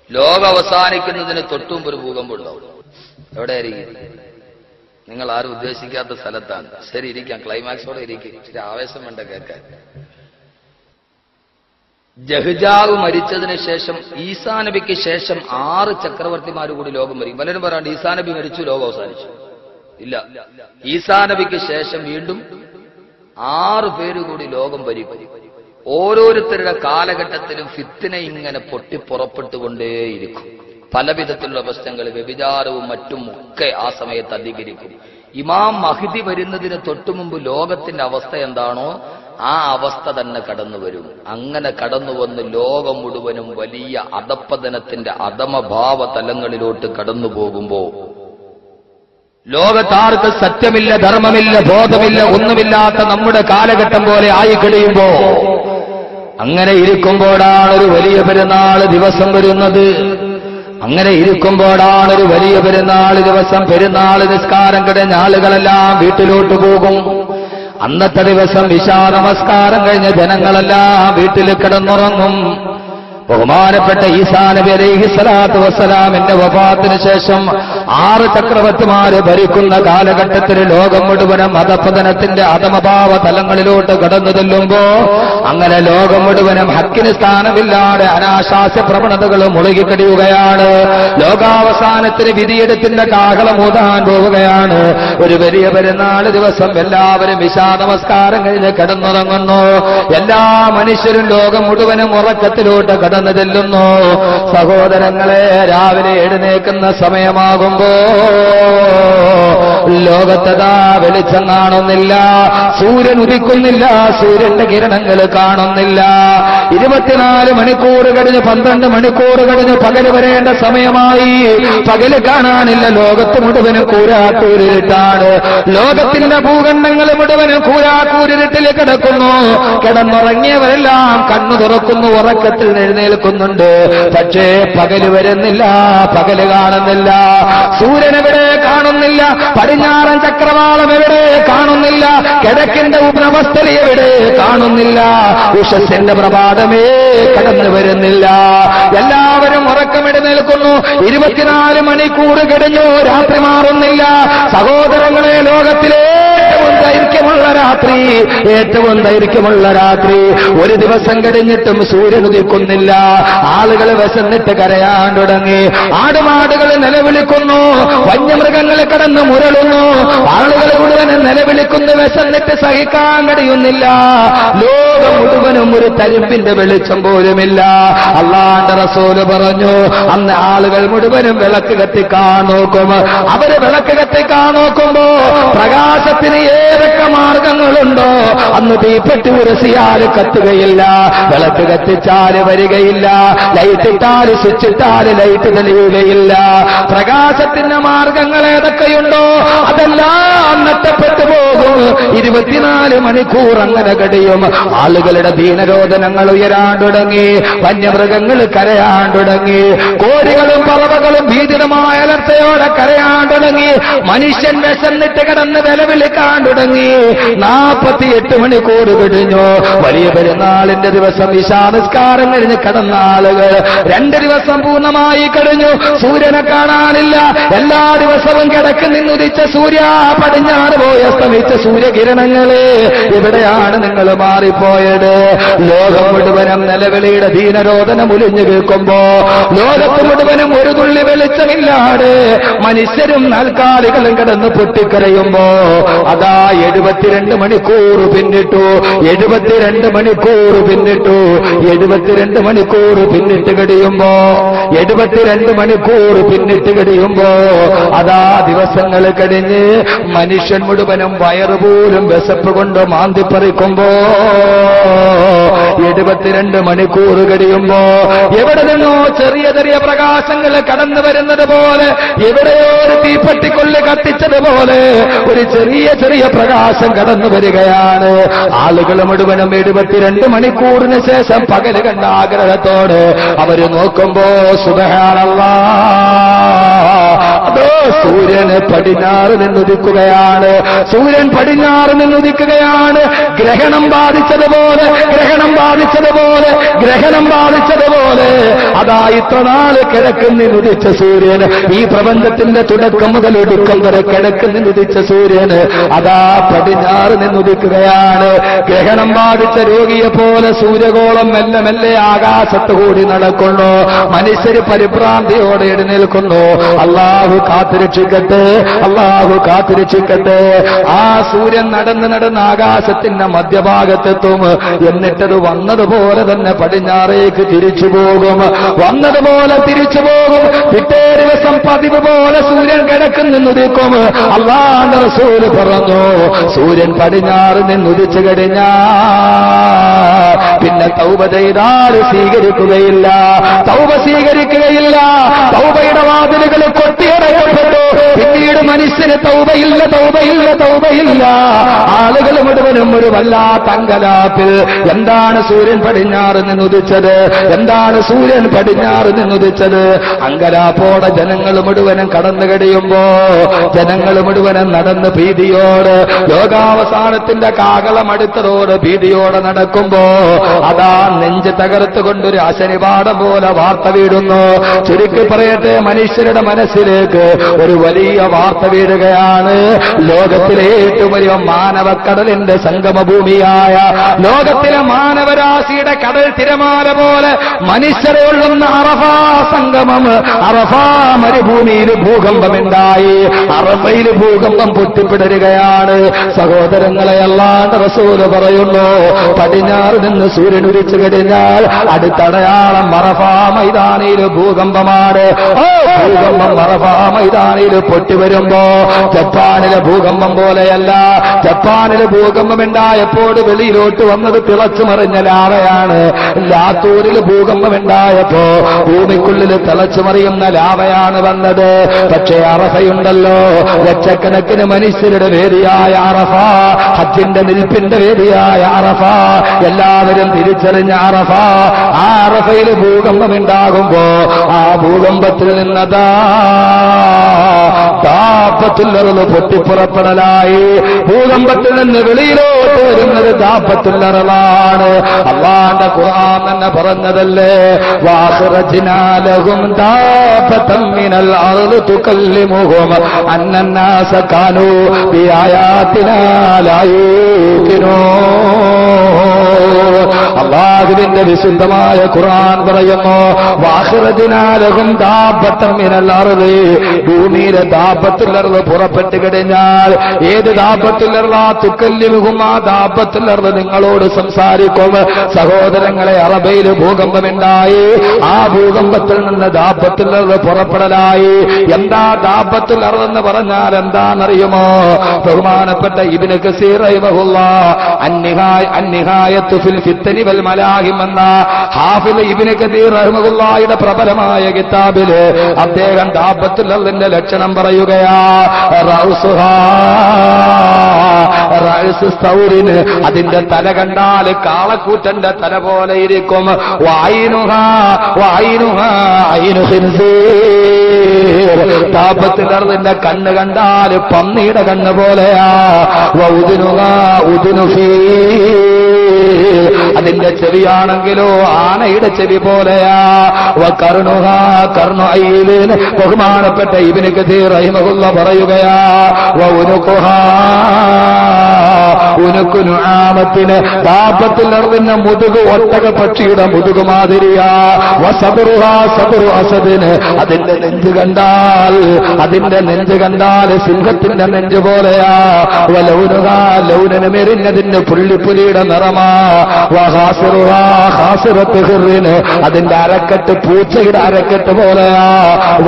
ലോകം അവസാനിക്കുന്നതിന് തൊട്ടുമുമ്പ് ഒരു ഭൂകമ്പം ഉണ്ടാവും. എവിടെയായിരിക്കും? നിങ്ങൾ ആരും ഉദ്ദേശിക്കാത്ത സ്ഥലത്താണ്. ശരി, ഇരിക്കാം, ക്ലൈമാക്സോടെ ഇരിക്കും, ഇച്ചിരി ആവേശം വേണ്ട കേൾക്കാൻ. ജഹ്ജാവ് മരിച്ചതിന് ശേഷം ഈസാ നബിക്ക് ശേഷം 6 ചക്രവർത്തിമാർ കൂടി ലോകം ഭരിക്കും. പലരും പറയാണ്ട് ഈസാ നബി മരിച്ചു, ലോകം അവസാനിച്ചു. ഇല്ല, ഈസാ നബിക്ക് ശേഷം വീണ്ടും 6 പേര് കൂടി ലോകം ഭരിക്കും. ഓരോരുത്തരുടെ കാലഘട്ടത്തിലും ഫിത്ന ഇങ്ങനെ പൊട്ടിപ്പുറപ്പെട്ടുകൊണ്ടേയിരിക്കും. പല വിധത്തിലുള്ള പ്രശ്നങ്ങൾ, വ്യഭിചാരവും മറ്റും ഒക്കെ ആ സമയത്ത് അധികരിക്കും. ഇമാം മഹ്ദി വരുന്നതിന് തൊട്ടുമുമ്പ് ലോകത്തിന്റെ അവസ്ഥ എന്താണോ ആ അവസ്ഥ തന്നെ കടന്നു വരും. അങ്ങനെ കടന്നു വന്ന് ലോകം മുഴുവനും വലിയ അധപ്പതനത്തിന്റെ അധമഭാവ തലങ്ങളിലോട്ട് കടന്നു പോകുമ്പോ ലോകത്താർക്ക് സത്യമില്ല, ധർമ്മമില്ല, ബോധമില്ല, ഒന്നുമില്ലാത്ത നമ്മുടെ കാലഘട്ടം പോലെ ആയി കഴിയുമ്പോ, അങ്ങനെ ഇരിക്കുമ്പോഴാണ് ഒരു വലിയ പെരുന്നാൾ ദിവസം വരുന്നത്. അങ്ങനെ ഇരിക്കുമ്പോഴാണ് ഒരു വലിയ പെരുന്നാൾ ദിവസം. പെരുന്നാൾ നിസ്കാരം കഴിഞ്ഞ ആളുകളെല്ലാം വീട്ടിലോട്ട് പോകും. അന്നത്തെ ദിവസം ഇശാ നമസ്കാരം കഴിഞ്ഞ ജനങ്ങളെല്ലാം വീട്ടിൽ കിടന്നുറങ്ങും. ബഹുമാനപ്പെട്ട ഈസാ നബി അലൈഹിസ്സലാത്തു വസ്സലാമിന്റെ വഫാത്തിന് ശേഷം 6 ചക്രവർത്തിമാര് ഭരിക്കുന്ന കാലഘട്ടത്തിൽ ലോകം മുഴുവനും അധപതനത്തിന്റെ അധമഭാവ തലങ്ങളിലോട്ട് കടന്നു ചെല്ലുമ്പോ, അങ്ങനെ ലോകം മുഴുവനും ഹക്കിന് സ്ഥാനമില്ലാതെ അനാശാസ്യ പ്രവണതകൾ മുളുകിക്കടിയുകയാണ്. ലോകാവസാനത്തിന് വിധിയെടുത്തിന്റെ കാഹളം ഊതാൻ പോവുകയാണ്. ഒരു വലിയ പെരുന്നാൾ ദിവസം എല്ലാവരും ഇശാ നമസ്കാരം കഴിഞ്ഞ് കിടന്നുറങ്ങുന്നു. എല്ലാ മനുഷ്യരും ലോകം മുഴുവനും ഉറക്കത്തിലോട്ട് കടന്നു ചെല്ലുന്നു. സഹോദരങ്ങളെ, രാവിലെ എഴുന്നേക്കുന്ന സമയമാകുമ്പോ ലോകത്തതാ വെളിച്ചം കാണുന്നില്ല, സൂര്യൻ ഉദിക്കുന്നില്ല, സൂര്യന്റെ കിരണങ്ങൾ കാണുന്നില്ല. 24 മണിക്കൂർ കഴിഞ്ഞ് 12 മണിക്കൂർ കഴിഞ്ഞ് പകല് വരേണ്ട സമയമായി. പകല് കാണാനില്ല. ലോകത്ത് മുഴുവനും കൂരാക്കൂരിട്ടാണ്. ലോകത്തിന്റെ ഭൂഖണ്ഡങ്ങൾ മുഴുവനും കൂരാക്കൂരിട്ടിൽ കിടക്കുന്നു. കിടന്നുറങ്ങിയവരെല്ലാം കണ്ണു തുറക്കുന്നു, ഉറക്കത്തിൽ എഴുന്നേൽക്കുന്നുണ്ട്. പക്ഷേ പകല് വരുന്നില്ല, പകല് കാണുന്നില്ല. സൂര്യൻ എവിടെ? കാണുന്നില്ല. പടിഞ്ഞാറൻ ചക്രവാളം എവിടെ? കാണുന്നില്ല. കിഴക്കിന്റെ ഉപനവസ്ഥലി എവിടെ? കാണുന്നില്ല. ഉഷസ്സിന്റെ പ്രഭാതമേ കടന്നു വരുന്നില്ല. എല്ലാവരും ഉറക്കമെഴുന്നേൽക്കുന്നു. 24 മണിക്കൂർ കഴിഞ്ഞു, രാത്രി മാറുന്നില്ല. സഹോദരങ്ങളെ, ലോകത്തിലെ ഏറ്റവും ദൈർഘ്യമുള്ള രാത്രി. ഒരു ദിവസം കഴിഞ്ഞിട്ടും സൂര്യൻ ഉദിക്കുന്നില്ല. ആളുകൾ വിശന്നിട്ട് കരയാൻ തുടങ്ങി. ആടുമാടുകൾ നിലവിളിക്കുന്നു, വന്യമൃഗങ്ങൾ കിടന്ന് മുരളുന്നു. ആളുകൾ മുഴുവനും നിലവിളിക്കുന്നു, വിശന്നിട്ട് സഹിക്കാൻ കഴിയുന്നില്ല. ലോകം മുഴുവനും ഒരു തരിമ്പിന്റെ വെളിച്ചം പോലുമില്ല. അല്ലാഹുവിന്റെ റസൂല് പറഞ്ഞു, അന്ന് ആളുകൾ മുഴുവനും വിളക്ക് കത്തിക്കാൻ നോക്കും. അവര് വിളക്ക് കത്തിക്കാൻ നോക്കുമ്പോ പ്രകാശത്തിന് ഏതൊക്കെ മാർഗങ്ങളുണ്ടോ അന്ന് തീപ്പെട്ടി ഉരസിയാൽ കത്തുകയില്ല, വിളക്ക് കത്തിച്ചാല് വരികയില്ല, ലൈറ്റ് ഇട്ടാല് സ്വിച്ച് ഇട്ടാല് ലൈറ്റ് തെളിയുകയില്ല. പ്രകാശത്തിന്റെ മാർഗങ്ങൾ ഏതൊക്കെയുണ്ടോ അതെല്ലാം നഷ്ടപ്പെട്ടു പോകും. 24 മണിക്കൂർ അങ്ങനെ കഴിയും. ആളുകളുടെ ദീനരോധനങ്ങൾ ഉയരാൻ തുടങ്ങി, വന്യമൃഗങ്ങൾ കരയാൻ തുടങ്ങി, കോഴികളും പറവകളും ഭീതിതമായ അലർച്ചയോടെ കരയാൻ തുടങ്ങി. മനുഷ്യൻ വിശന്നിട്ട് കിടന്ന് വിലവിളിക്കാൻ തുടങ്ങി. 48 മണിക്കൂർ കഴിഞ്ഞു. വലിയ പെരുന്നാളിന്റെ ദിവസം ഇശാ നിസ്കാരം കഴിഞ്ഞ് കിടന്ന ആളുകൾ 2 ദിവസം പൂർണ്ണമായി കഴിഞ്ഞു. സൂര്യനെ കാണാനില്ല. എല്ലാ ദിവസവും കിഴക്ക് നിന്നുദിച്ച സൂര്യ, പടിഞ്ഞാറ് പോയി അസ്തമിച്ച സൂര്യകിരണങ്ങളെ, എവിടെയാണ് നിങ്ങൾ മാറിപ്പോയത്? ലോകം മുഴുവനും നിലവിളിയുടെ ദീനരോധനം ഒലിഞ്ഞു കേൾക്കുമ്പോ, ലോകത്ത് മുഴുവനും ഒരു തുള്ളി വെളിച്ചമില്ലാതെ മനുഷ്യരും നാൽക്കാലികളും കിടന്ന് പൊട്ടിക്കരയുമ്പോ, അതാ 72 മണിക്കൂർ പിന്നിട്ടു. 72 മണിക്കൂർ പിന്നിട്ടു. 72 മണിക്കൂർ പിന്നിട്ട് കഴിയുമ്പോ, 72 മണിക്കൂർ പിന്നിട്ട് കഴിയുമ്പോ, അതാ ദിവസങ്ങൾ കഴിഞ്ഞ് മനുഷ്യൻ മുഴുവനും വയറുപോലും വിശപ്പ് കൊണ്ട് മാന്തിപ്പറിക്കുമ്പോ, 72 മണിക്കൂർ കഴിയുമ്പോ എവിടെ നിന്നോ ചെറിയ ചെറിയ പ്രകാശങ്ങൾ കടന്നു വരുന്നത് പോലെ, എവിടെയോ ഒരു തീപ്പെട്ടിക്കൊള്ളി കത്തിച്ചതുപോലെ ഒരു ചെറിയ ചെറിയ പ്രകാശം കടന്നു വരികയാണ്. ആളുകൾ മുഴുവനും 72 മണിക്കൂറിന് ശേഷം പകല് കണ്ട ആഗ്രഹത്തോട് അവര് നോക്കുമ്പോ, സുബ്ഹാനല്ലാഹ്, അതോ സൂര്യന് പടിഞ്ഞാറ് നിന്നുദിക്കുകയാണ്. സൂര്യൻ പടിഞ്ഞാറ് നിന്നുദിക്കുകയാണ്. ഗ്രഹണം ബാധിച്ചതുപോലെ, ഗ്രഹണം ബാധിച്ചതുപോലെ, ഗ്രഹണം ബാധിച്ചതുപോലെ പോലെ അതാ ഇത്ര നാള് കിഴക്കുന്നിനുദിച്ച സൂര്യൻ, ഈ പ്രപഞ്ചത്തിന്റെ തുടക്കം മുതൽ ഒടുക്കം വരെ കിഴക്കുന്നിനുദിച്ച സൂര്യൻ അതാ പടിഞ്ഞാറ് നിന്നുദിക്കുകയാണ്. ഗ്രഹണം ബാധിച്ച രോഗിയെ പോലെ സൂര്യഗോളം മെല്ലെ മെല്ലെ ആകാശത്ത് കൂടി നടക്കുന്നു. മനുഷ്യര് പരിഭ്രാന്തിയോടെ എഴുന്നേൽക്കുന്നു. അള്ളാഹു കാത്തുരക്ഷിക്കട്ടെ, അള്ളാഹു കാത്തുരക്ഷിക്കട്ടെ. ആ സൂര്യൻ നടന്ന് നടന്ന് ആകാശത്തിന്റെ മധ്യഭാഗത്തെത്തും. എന്നിട്ടത് വന്നതുപോലെ തന്നെ പടിഞ്ഞാറേക്ക് തിരിച്ചു പോകും, വന്നതുപോലെ തിരിച്ചു പോകും. പിറ്റേ ദിവസം പതിവ് പോലെ സൂര്യൻ കിഴക്കിൽ നിന്നുദിക്കും. അല്ലാഹുവിന്റെ റസൂല് പറഞ്ഞു, സൂര്യൻ പടിഞ്ഞാറ് നിന്നുദിച്ചു കഴിഞ്ഞാൽ പിന്നെ തൗബ ചെയ്താൽ സ്വീകരിക്കുകയില്ല, തൗബ സ്വീകരിക്കുകയില്ല. തൗബയുടെ വാതിലുകൾ കൊട്ടിയടക്കപ്പെട്ടു. പിന്നീട് മനുഷ്യന് തൗബയില്ല, തൗബയില്ല, തൗബയില്ല. ആളുകൾ മുഴുവനും ഒരു വല്ലാത്ത അങ്കലാപ്പിൽ. എന്താണ് സൂര്യൻ പടിഞ്ഞാറ് നിന്നുദിച്ചത്, എന്താണ് സൂര്യൻ പടിഞ്ഞാറ് നിന്നുദിച്ചത്? അങ്കലാപ്പോടെ ജനങ്ങൾ മുഴുവനും കടന്നു കഴിയുമ്പോ, ജനങ്ങൾ മുഴുവനും നടന്ന് ഭീതിയോട്, ലോകാവസാനത്തിന്റെ കാകളം അടുത്തതോട് ഭീതിയോടെ നടക്കുമ്പോ അതാ നെഞ്ച് തകർത്തുകൊണ്ടൊരു അശനിപാഠം പോലെ വാർത്ത വീടുന്നു. ചുരുക്കി പറയട്ടെ, മനുഷ്യരുടെ മനസ്സിലേക്ക് ഒരു വലിയ വാർത്ത വീഴുകയാണ്. ലോകത്തിലെ ഏറ്റവും വലിയ മാനവക്കടലിന്റെ സംഗമഭൂമിയായ, ലോകത്തിലെ മാനവരാശിയുടെ കടൽ തിരമാല പോലെ മനുഷ്യരെ ഉള്ളുന്ന അറഫാ സംഗമം, അറഫാ മരുഭൂമിയിൽ ഭൂകമ്പമുണ്ടായി. അറഫയിൽ ഭൂകമ്പം പൊട്ടിപ്പിടരുകയാണ്. സഹോദരങ്ങളെ, അല്ലാഹുവിന്റെ റസൂല് പറയുന്നു, പടിഞ്ഞാറ് നിന്ന് സൂര്യൻ ഉദിച്ചു കഴിഞ്ഞാൽ അടുത്തടയാളം അറഫാ മൈതാനിയിൽ ഭൂകമ്പമാണ്. ഭൂകമ്പം അറഫാ മൈതാനിയിൽ പൊട്ടിവരുമ്പോ ജപ്പാനിലെ ഭൂകമ്പം പോലെയല്ല. ജപ്പാനിലെ ഭൂകമ്പമുണ്ടായപ്പോൾ വെളിയിലോട്ട് വന്നത് തിളച്ചു മറിഞ്ഞ ലാവയാണ്. ലാത്തൂരിൽ ഭൂകമ്പമുണ്ടായപ്പോ ഭൂമിക്കുള്ളിൽ തിളച്ചു മറിയുന്ന ലാവയാണ് വന്നത്. പക്ഷേ അറഫയുണ്ടല്ലോ, ലക്ഷക്കണക്കിന് മനുഷ്യരുടെ വേദിയായ അറഫ, ഹജ്ജിന്റെ നിൽപ്പിന്റെ വേദിയായ അറഫ, എല്ലാവരും തിരിച്ചറിഞ്ഞ അറഫ. ആ അറഫയിൽ ഭൂകമ്പമുണ്ടാകുമ്പോ ആ ഭൂകമ്പത്തിൽ നിന്നതാ ദാബത്തുല്ലർള് പൊട്ടിപ്പുറപ്പെടലായി. ഭൂകമ്പത്തിൽ നിന്ന് വെളിയിലോട്ട് വരുന്നത് ദാബത്തുല്ലർളാണ്. അല്ലാഹുവിന്റെ ഖുർആൻ തന്നെ പറഞ്ഞതല്ലേ, വഅഖ്റജ്നാ ലഹും ദാബതൻ മിനൽ അർളി തുകല്ലിമുഹും അന്നന്നാസ കാനൂ ബിആയാതിനാ ലാ യൂഖിനൂൻ. അല്ലാഹുവിന്റെ വിശുദ്ധമായ ഖുർആൻ പറയുന്നു, വഅഖ്റജ്നാ ലഹും ദാബതൻ മിനൽ അർളി, ഭൂമിയിലെ ദാബത്തുല്ലർള് പുറപ്പെട്ടു കഴിഞ്ഞാൽ, ഏത് ദാബത്തുല്ലർളാ തുകല്ലിമുഹും, ആ ദാബത്തുല്ലർള് നിങ്ങളോട് സംസാരിക്കും. സഹോദരങ്ങളെ, അറബയിൽ ഭൂകമ്പമുണ്ടായി. ആ ഭൂകമ്പത്തിൽ നിന്ന് ദാബത്തുല്ലർള് പുറപ്പെടലായി. എന്താ ദാബത്തുല്ലർള് എന്ന് പറഞ്ഞാൽ എന്താണെന്നറിയുമോ? ബഹുമാനപ്പെട്ട ഇബ്നു കസീർ റഹിമഹുല്ലാഹ് അന്നിഹായത്തു ഫിൽ ഫിത്നി വൽ മലാഹിം എന്ന ഹാഫിദ് ഇബ്നു കസീർ റഹിമഹുല്ലാഹയുടെ പ്രബലമായ കിതാബില് അദ്ദേഹം ദാബത്തുല്ലർളിന്റെ ലക്ഷണം പറയുകയാ. റഅ്സു സൗരിന്, അതിന്റെ തല കണ്ടാൽ കാളക്കൂറ്റന്റെ തല പോലെ ഇരിക്കും. ദാബത്തുല്ലർളിന്റെ കണ്ണ് കണ്ടാൽ പന്നിയുടെ കണ്ണ് പോലെയാ. അതിന്റെ ചെവിയാണെങ്കിലോ ആനയുടെ ചെവി പോലെയാ. ബഹുമാനപ്പെട്ട ഇബ്നു കസീർ റഹിമഹുല്ലാഹ് പറയുകയാ, ഉനുക്കുനുആമത്തിന്, ദാബത്തുല്ലർളിന്റെ മുതുക് ഒട്ടക പക്ഷിയുടെ മുതുക് മാതിരിയാ. വസബറുഹാ സബറു അസദിന്, അതിന്റെ നെഞ്ച് കണ്ടാൽ, അതിന്റെ നെഞ്ച് കണ്ടാൽ സിംഹത്തിന്റെ നെഞ്ച് പോലെയാ. വലൗനുഹാ ലൗനന് മെറിഞ്ഞതിന്റെ പുള്ളിപ്പുലിയുടെ നിറമാ. വഹാസിറുഹാ ഹാസിറത്ത് ഹിറിന്, അതിന്റെ അരക്കെട്ട് പൂച്ചയുടെ അരക്കെട്ട് പോലെയാ.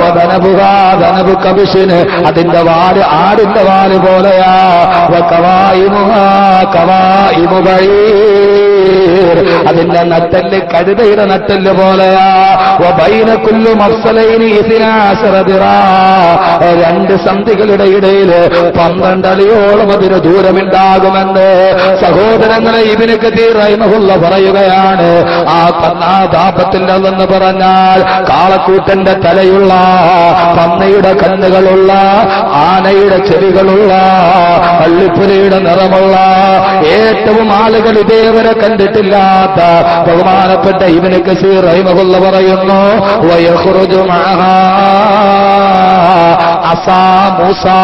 വദനബുഹാ ദനബു കബിഷിന്, അതിന്റെ വാല് ആടിന്റെ വാല് പോലെയാ. വകവായിമുഹാ കവായിമു ബഈർ, അതിന്റെ നട്ടെല്ല് കഴുതയുടെ നട്ടെല്ല് പോലെയാ. വബൈന കുല്ലു മഫ്സലൈനി 12 ദിറാ, രണ്ട് സന്ധികളുടെ ഇടയിൽ 12 അടിയോളം അതിന് ദൂരമുണ്ടാകുമെന്ന് സഹോദരങ്ങളെ ഇബ്നു കസീർ റഹിമഹുല്ലാഹ് പറയുകയാണ്. ആ ദാബത്തുല്ലർള് പറഞ്ഞാൽ കാളക്കൂട്ടന്റെ തലയുള്ള, പന്നയുടെ കണ്ണുകളുള്ള, ആനയുടെ ചെവികളുള്ള, പള്ളിപ്പുലിയുടെ നിറമുള്ള, ഏറ്റവും ആളുകൾ ഇതേവരെ കണ്ട കണ്ടിട്ടില്ലാത്ത ബഹുമാനപ്പെട്ട ഇബ്നു കസീർ റഹിമഹുള്ള പറയുന്നു, വയഖ്റുജു മഅഹാ അസാ മൂസാ,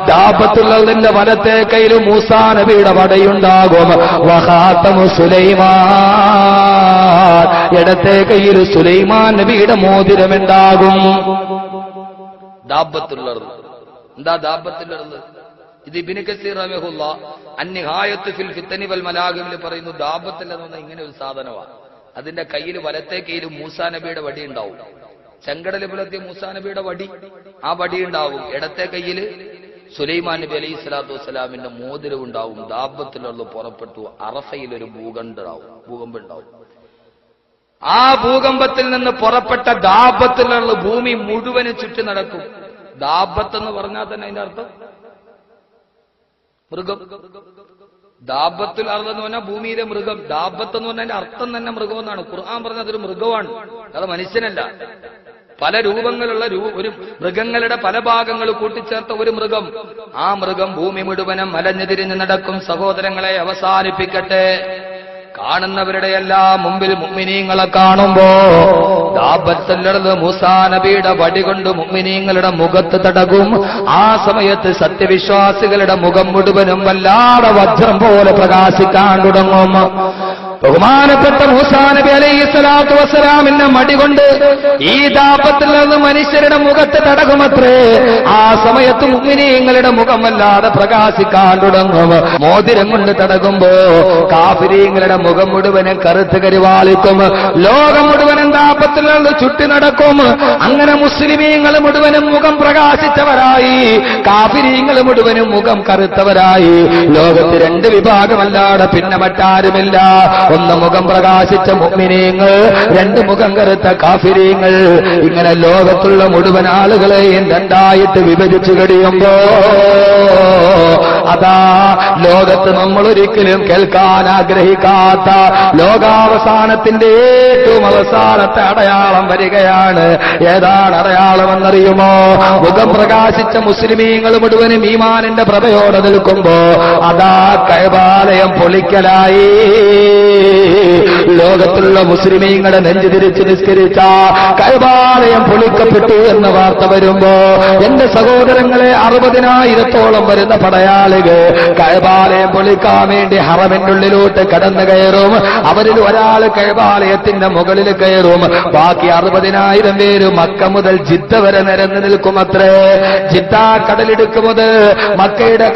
ദാബത്തുള്ളതിന്റെ വലത്തെ കയ്യിൽ മൂസാ നബിയുടെ വടയുണ്ടാകും. വഖാതമു സുലൈമാൻ, ഇടത്തെ കയ്യിൽ സുലൈമാൻ നബിയുടെ മോതിരമുണ്ടാകും. ദാബത്തുള്ളത് എന്താ? ദാബത്തുള്ളത് ഇത് ഇബ്നു കസീർ റഹിമഹുല്ലാ അന്നിഹായത്ത് ഫിൽ ഫിത്തനി വൽ മലാഗിമിൽ പറയുന്നു, ദാബത്തുള്ളതെന്ന് ഇങ്ങനെ ഒരു സാധനമാണ്. അതിന്റെ കയ്യിൽ വലത്തെ കയ്യിൽ മൂസാ നബിയുടെ വടി ഉണ്ടാവും. ചെങ്കടൽ പുലർത്തിയ മൂസാ നബിയുടെ വടി, ആ വടി ഉണ്ടാവും. ഇടത്തെ കയ്യിൽ സുലൈമാൻ നബി അലൈഹി സ്വലാത്തു വസ്സലാമിന്റെ മോതിരം ഉണ്ടാവും. ദാബത്തുള്ള പുറപ്പെട്ടു. അറഫയിൽ ഒരു ഭൂകമ്പം ഉണ്ടാവും. ആ ഭൂകമ്പത്തിൽ നിന്ന് പുറപ്പെട്ട ദാബത്തുള്ള ഭൂമി മുഴുവനും ചുറ്റി നടക്കും. ദാബത്ത് എന്ന് പറഞ്ഞാൽ തന്നെ അതിന്റെ അർത്ഥം മൃഗം. ദാബത്തുൽ അർദ് എന്ന് പറഞ്ഞാൽ ഭൂമിയിലെ മൃഗം. ദാബത്ത് എന്ന് പറഞ്ഞാൽ അതിന്റെ അർത്ഥം തന്നെ മൃഗം എന്നാണ്. ഖുർആൻ പറഞ്ഞത് അതൊരു മൃഗമാണ്, അത് മനുഷ്യനല്ല. പല രൂപങ്ങളുള്ള ഒരു മൃഗങ്ങളുടെ പല ഭാഗങ്ങൾ കൂട്ടിച്ചേർത്ത ഒരു മൃഗം. ആ മൃഗം ഭൂമി മുഴുവനും അലഞ്ഞു തിരിഞ്ഞ് നടക്കും. സഹോദരങ്ങളെ, അവസാനിപ്പിക്കട്ടെ. കാണുന്നവരുടെ എല്ലാം മുമ്പിൽ മുഅ്മിനീങ്ങളെ കാണുമ്പോ ദാബത്തുള്ളത് മൂസാ നബിയുടെ വടി കൊണ്ട് മുഅ്മിനീങ്ങളുടെ മുഖത്ത് തടകും. ആ സമയത്ത് സത്യവിശ്വാസികളുടെ മുഖം മുഴുവനും വല്ലാതെ വജ്രം പോലെ പ്രകാശിക്കാൻ തുടങ്ങും. ബഹുമാനപ്പെട്ട മൂസാ നബി അലൈഹി സ്വലാത്തു വസ്സലാമിന്റെ മടി കൊണ്ട് ഈ ദാബത്തിൽ നിന്ന് മനുഷ്യരുടെ മുഖത്ത് തടകുമത്രേ. ആ സമയത്ത് മുഅ്മിനീങ്ങളുടെ മുഖം വല്ലാതെ പ്രകാശിക്കാൻ തുടങ്ങും. മോതിരം കൊണ്ട് തടകുമ്പോ കാഫിരീങ്ങളുടെ മുഖം മുഴുവനും കറുത്ത് കരിവാളിക്കും. ലോകം മുഴുവനും ദാബത്തിൽ നിന്ന് ചുറ്റി നടക്കും. അങ്ങനെ മുസ്ലിമീങ്ങൾ മുഴുവനും മുഖം പ്രകാശിച്ചവരായി, കാഫിരീങ്ങൾ മുഴുവനും മുഖം കറുത്തവരായി. ലോകത്ത് രണ്ട് വിഭാഗമല്ലാതെ പിന്നെ മറ്റാരുമില്ല. ഒന്ന് മുഖം പ്രകാശിച്ച മുഅ്മിനീങ്ങൾ, രണ്ട് മുഖം കറുത്ത കാഫിരീങ്ങൾ. ഇങ്ങനെ ലോകത്തുള്ള മുഴുവൻ ആളുകളെയും രണ്ടായിട്ട് വിഭജിച്ചു കഴിയുമ്പോ അതാ ലോകത്ത് നമ്മൾ ഒരിക്കലും കേൾക്കാൻ ആഗ്രഹിക്കാത്ത ലോകാവസാനത്തിന്റെ ഏറ്റവും അവസാനത്തെ അടയാളം വരികയാണ്. ഏതാണ് അടയാളമെന്നറിയുമോ? മുഖം പ്രകാശിച്ച മുസ്ലിമീങ്ങൾ മുഴുവനും ഈമാനിന്റെ പ്രഭയോടെ നിൽക്കുമ്പോ അതാ കഅബാലയം പൊളിക്കലായി. ലോകത്തുള്ള മുസ്ലിമീങ്ങളെ നെഞ്ചു തിരിച്ച് നിസ്കരിച്ച കഅബാലയം പൊളിക്കപ്പെട്ടു എന്ന വാർത്ത വരുമ്പോ എന്റെ സഹോദരങ്ങളെ, 60,000-ഓളം വരുന്ന പടയാളികൾ കഅബാലയം പൊളിക്കാൻ വേണ്ടി ഹറമിന്റെ ഉള്ളിലോട്ട് കടന്നു കയറും. അവരിൽ ഒരാൾ കഅബാലയത്തിന്റെ മുകളിൽ കയറും. ബാക്കി 60,000 പേര് മക്ക മുതൽ ജിദ്ദ വരെ നിരന്നു നിൽക്കുമത്രേ. ജിദ്ദ കടലിടുക്ക് മുതൽ മക്കയുടെ